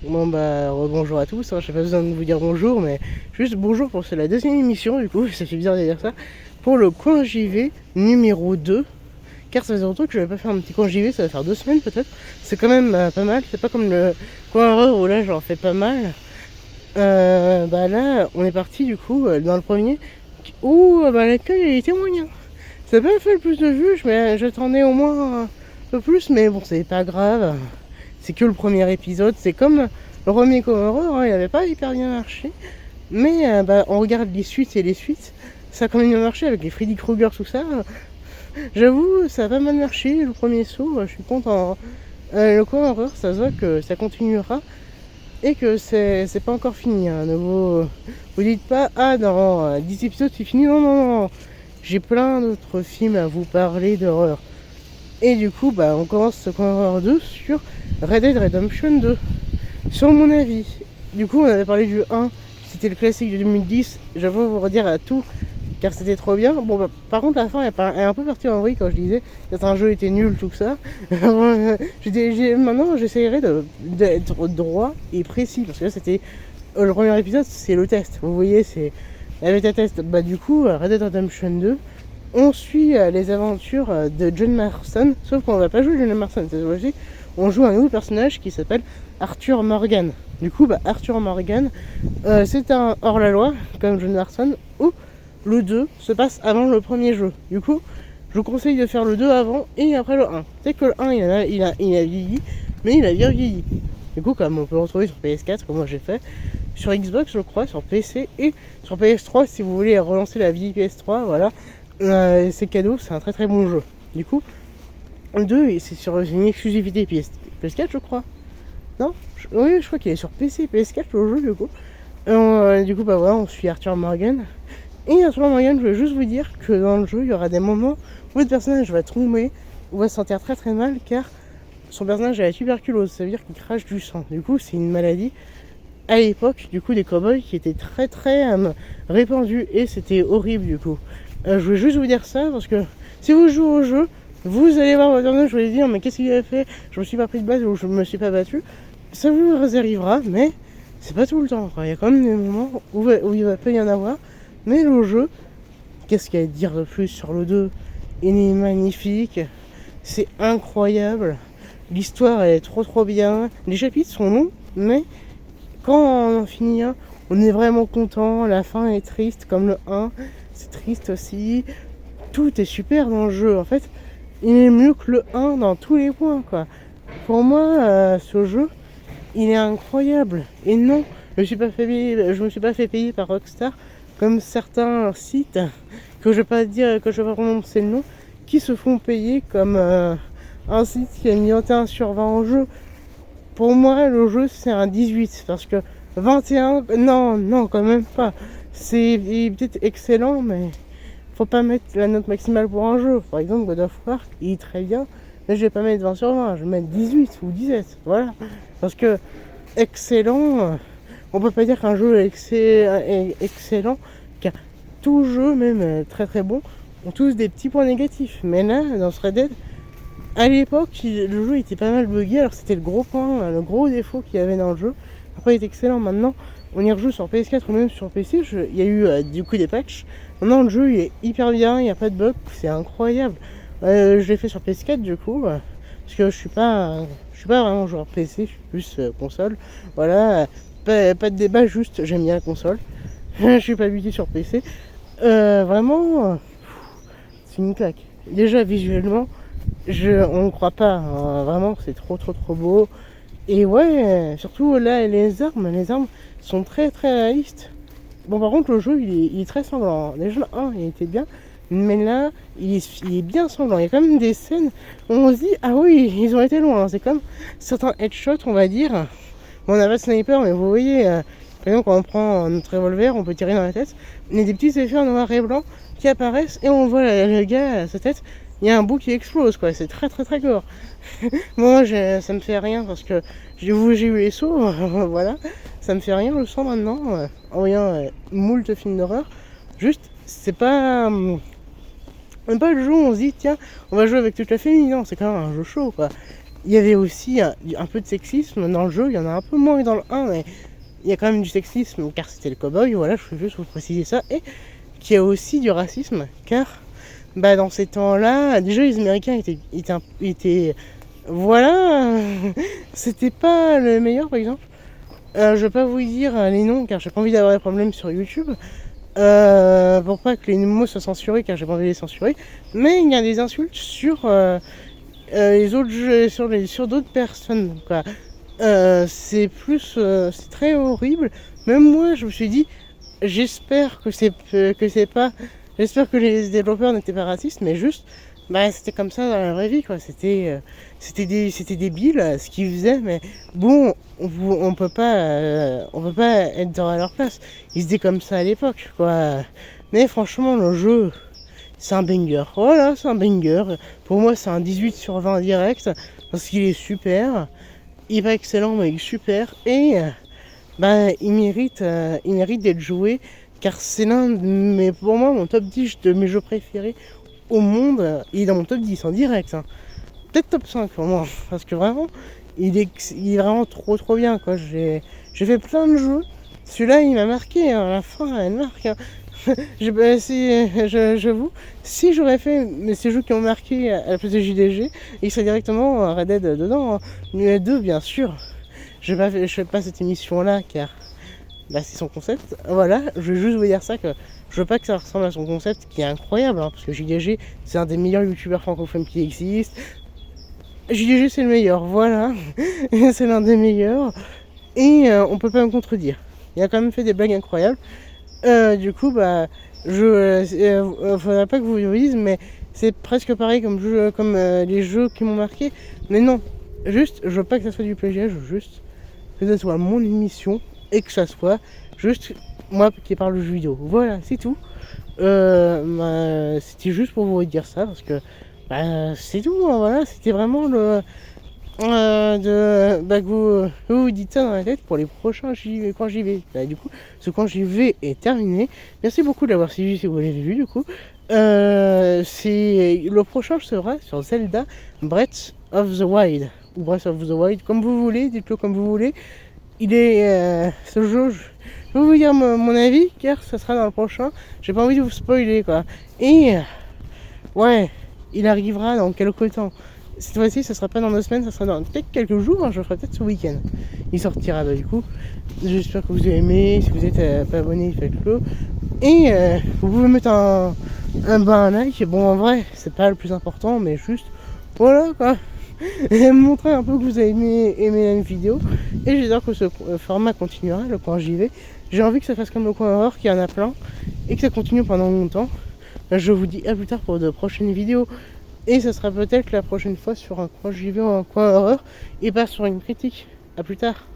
Bon bah bonjour à tous, hein. J'ai pas besoin de vous dire bonjour, mais juste bonjour pour c'est la deuxième émission du coup, ça fait bizarre de dire ça, pour le coin JV numéro 2, car ça faisait longtemps que je n'avais pas fait un petit coin JV, ça va faire 2 semaines peut-être, c'est quand même pas mal, c'est pas comme le coin horreur où là j'en fais pas mal. Bah là on est parti du coup dans le premier, où bah l'accueil était moyen. Ça n'a pas fait le plus de vues, mais j'attendais au moins un peu plus, mais bon c'est pas grave. C'est que le premier épisode, c'est comme le premier Horror, hein, il n'avait pas hyper bien marché. Mais bah, on regarde les suites et les suites, ça a quand même bien marché avec les Freddy Krueger, tout ça. J'avoue, ça a pas mal marché, le premier saut, je suis content. Le coin horreur, ça se voit que ça continuera et que c'est pas encore fini. Hein. Vous dites pas, ah dans 10 épisodes c'est fini, non, non, non. J'ai plein d'autres films à vous parler d'horreur. Et du coup, bah, on commence ce coin horreur 2 sur Red Dead Redemption 2. Sur mon avis, du coup on avait parlé du 1, c'était le classique de 2010, j'avoue vous redire à tout, car c'était trop bien. Bon bah, par contre la fin elle est un peu partie en vrille quand je disais que un jeu était nul, tout ça. Maintenant j'essayerai d'être droit et précis, parce que là c'était le premier épisode, c'est le test, vous voyez, c'est la bêta test. Bah du coup Red Dead Redemption 2, on suit les aventures de John Marston, sauf qu'on va pas jouer John Marston cette fois-ci, on joue un nouveau personnage qui s'appelle Arthur Morgan. Du coup, bah, Arthur Morgan, c'est un hors-la-loi, comme John Marston, où le 2 se passe avant le premier jeu. Du coup, je vous conseille de faire le 2 avant et après le 1. C'est que le 1, il a vieilli, mais il a bien vieilli. Du coup, comme on peut le retrouver sur PS4, comme moi j'ai fait, sur Xbox, je crois, sur PC et sur PS3, si vous voulez relancer la vie PS3, voilà, c'est cadeau, c'est un très très bon jeu. Du coup, le 2, c'est sur une exclusivité PS4, je crois. Non, oui, je crois qu'il est sur PC, PS4 le jeu du coup. Du coup, bah voilà, on suit Arthur Morgan. Et Arthur Morgan, je voulais juste vous dire que dans le jeu, il y aura des moments où le personnage va tomber, ou va se sentir très très mal, car son personnage a la tuberculose, ça veut dire qu'il crache du sang. Du coup, c'est une maladie à l'époque, du coup, des cowboys qui était très très répandue, et c'était horrible du coup. Je voulais juste vous dire ça, parce que si vous jouez au jeu, vous allez voir votre personnage, je vais dire, mais qu'est-ce qu'il a fait? Je me suis pas pris de base ou je me suis pas battu. Ça vous arrivera, mais c'est pas tout le temps. Il y a quand même des moments où il peut y en avoir. Mais le jeu, qu'est-ce qu'il y a à dire de plus sur le 2? Il est magnifique, c'est incroyable. L'histoire elle est trop trop bien. Les chapitres sont longs, mais quand on en finit un, on est vraiment content. La fin est triste comme le 1, c'est triste aussi. Tout est super dans le jeu. En fait, il est mieux que le 1 dans tous les points, quoi. Pour moi, ce jeu, il est incroyable. Et non, je me suis pas fait payer par Rockstar comme certains sites que je vais pas dire, que je vais pas prononcer le nom, qui se font payer comme un site qui a mis 21 sur 20 en jeu. Pour moi, le jeu c'est un 18 parce que 21, non, non, quand même pas. Il est peut-être excellent, mais faut pas mettre la note maximale pour un jeu. Par exemple, God of War, il est très bien, mais je vais pas mettre 20 sur 20, je vais mettre 18 ou 17, voilà. Parce que excellent, on peut pas dire qu'un jeu est excellent, car tout jeu, même très très bon, ont tous des petits points négatifs. Mais là, dans ce Red Dead, à l'époque, le jeu était pas mal bugué, alors c'était le gros point, le gros défaut qu'il y avait dans le jeu. Après, il est excellent maintenant. On y rejoue sur PS4 ou même sur PC, il y a eu du coup des patchs. Maintenant, le jeu il est hyper bien, il n'y a pas de bug, c'est incroyable. Je l'ai fait sur PS4 du coup, parce que je suis pas vraiment joueur PC, je suis plus console. Voilà, pas de débat, juste j'aime bien la console. Je suis pas habitué sur PC. Vraiment, c'est une claque. Déjà visuellement, on ne croit pas, hein. Vraiment, c'est trop trop trop beau. Et ouais, surtout là, les armes sont très très réalistes. Bon, par contre, le jeu il est très sanglant. Déjà, le 1 il était bien, mais là, il est bien sanglant. Il y a quand même des scènes où on se dit, ah oui, ils ont été loin. C'est comme certains headshots, on va dire. Bon, on n'a pas de sniper, mais vous voyez, par exemple, quand on prend notre revolver, on peut tirer dans la tête. Il y a des petits effets en noir et blanc qui apparaissent et on voit le gars à sa tête. Il y a un bout qui explose, quoi. C'est très très très gore. Moi, ça me fait rien parce que j'ai eu les sauts, voilà. Ça me fait rien le sang maintenant, en voyant moult films d'horreur. Juste, c'est pas. Même pas le jeu où on se dit, tiens, on va jouer avec toute la famille. Non, c'est quand même un jeu chaud, quoi. il y avait aussi un peu de sexisme dans le jeu, il y en a un peu moins que dans le 1, mais il y a quand même du sexisme car c'était le cowboy, voilà, je veux juste vous préciser ça, et qu'il y a aussi du racisme, car dans ces temps-là, déjà les Américains étaient voilà, c'était pas le meilleur par exemple. Je vais pas vous dire les noms car j'ai pas envie d'avoir des problèmes sur YouTube. Pour pas que les mots soient censurés car j'ai pas envie de les censurer. Mais il y a des insultes sur les autres jeux, sur d'autres personnes. Quoi. C'est très horrible. Même moi je me suis dit, j'espère que j'espère que les développeurs n'étaient pas racistes, mais juste c'était comme ça dans la vraie vie quoi. C'était débile ce qu'ils faisaient, mais bon on peut pas être dans leur place. Ils étaient comme ça à l'époque quoi. Mais franchement le jeu c'est un banger. Voilà, c'est un banger. Pour moi c'est un 18 sur 20 direct parce qu'il est super. Il est pas excellent mais il est super et il mérite d'être joué car c'est pour moi mon top 10 de mes jeux préférés au monde. Il est dans mon top 10 en direct, hein. Peut-être top 5 pour moi parce que vraiment il est vraiment trop bien quoi. J'ai fait plein de jeux, celui-là il m'a marqué, hein. À la fin elle marque, hein. J'avoue, si j'aurais fait ces jeux qui ont marqué à la place de JDG, il serait directement Red Dead dedans, hein. Mais 2 bien sûr. Je fais pas cette émission là car c'est son concept. Voilà, je vais juste vous dire ça, que je veux pas que ça ressemble à son concept qui est incroyable, hein, parce que JDG c'est un des meilleurs youtubeurs francophones qui existe. JDG c'est le meilleur, voilà. C'est l'un des meilleurs et on peut pas me contredire. Il a quand même fait des blagues incroyables. Du coup faudrait pas que vous le disiez, mais c'est presque pareil comme les jeux qui m'ont marqué. Mais non, juste je veux pas que ça soit du plagiat, je veux juste que ça soit mon émission et que ça soit juste moi qui parle de jeux vidéo. Voilà, c'est tout. C'était juste pour vous dire ça parce que c'est tout, hein, voilà, c'était vraiment que vous dites ça dans la tête pour les prochains quand j'y vais. Du coup, ce quand j'y vais est terminé. Merci beaucoup d'avoir suivi si vous l'avez vu du coup. Le prochain sera sur Zelda Breath of the Wild ou Breath of the Wild, comme vous voulez, dites-le comme vous voulez. Il est ce jeu, je vais vous dire mon avis car ça sera dans le prochain. J'ai pas envie de vous spoiler quoi. Et ouais, il arrivera dans quelques temps. Cette fois-ci, ça sera pas dans 2 semaines, ça sera dans peut-être quelques jours, hein, je le ferai peut-être ce week-end. Il sortira du coup. J'espère que vous avez aimé. Si vous êtes pas abonné, faites-le. Et vous pouvez mettre un like. Bon, en vrai, c'est pas le plus important, mais juste voilà quoi. Et montrer un peu que vous avez aimé la vidéo. Et j'espère que ce format continuera, le coin j'y vais. J'ai envie que ça fasse comme le coin horreur, qu'il y en a plein, et que ça continue pendant longtemps. Je vous dis à plus tard pour de prochaines vidéos. Et ça sera peut-être la prochaine fois sur un coin j'y vais ou un coin horreur, et pas sur une critique. À plus tard.